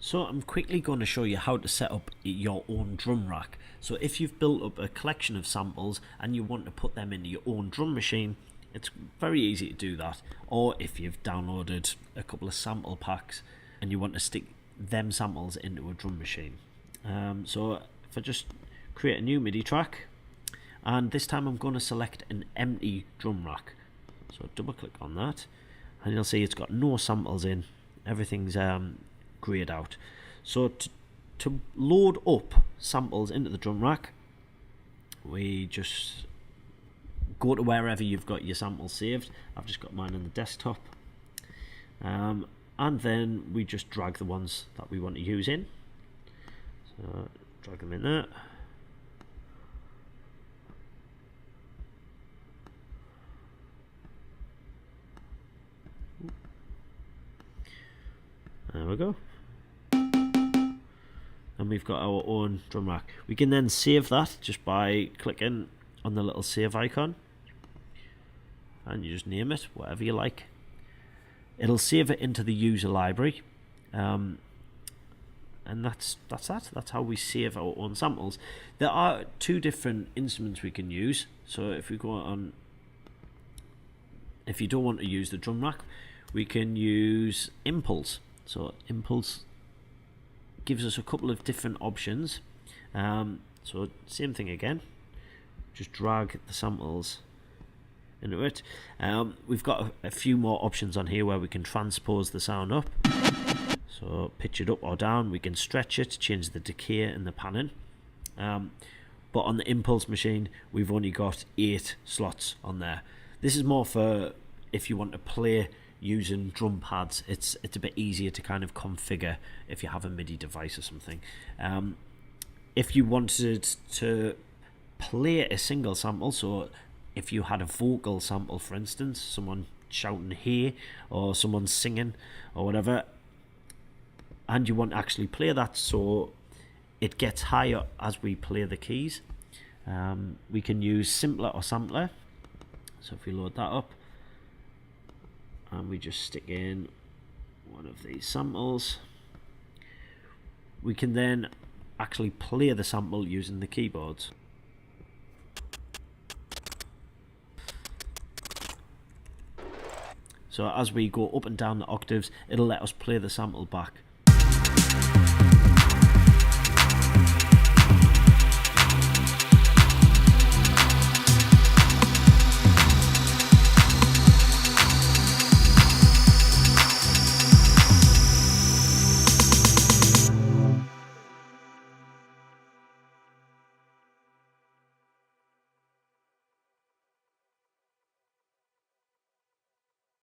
So I'm quickly going to show you how to set up your own drum rack. So if you've built up a collection of samples and you want to put them into your own drum machine, it's very easy to do that. Or if you've downloaded a couple of sample packs and you want to stick them samples into a drum machine. So if I just create a new MIDI track, and this time I'm going to select an empty drum rack. So double click on that and you'll see it's got no samples in, everything's grayed out. So to load up samples into the drum rack, we just go to wherever you've got your samples saved. I've just got mine on the desktop, and then we just drag the ones that we want to use in. So drag them in there. There we go. And we've got our own drum rack. We can then save that just by clicking on the little save icon, and you just name it whatever you like. It'll save it into the user library, and that's that. That's how we save our own samples. There are two different instruments we can use. So if we go on, if you don't want to use the drum rack, we can use Impulse. So Impulse gives us a couple of different options. So same thing again, just drag the samples into it. We've got a few more options on here where we can transpose the sound up, so pitch it up or down. We can stretch it, change the decay and the panning, but on the Impulse machine we've only got 8 slots on there. This is more for if you want to play using drum pads. It's a bit easier to kind of configure if you have a MIDI device or something. If you wanted to play a single sample, so if you had a vocal sample, for instance, someone shouting "hey" or someone singing or whatever, and you want to actually play that so it gets higher as we play the keys, we can use Simpler or Sampler. So if we load that up and we just stick in one of these samples, we can then actually play the sample using the keyboards. So as we go up and down the octaves, it'll let us play the sample back.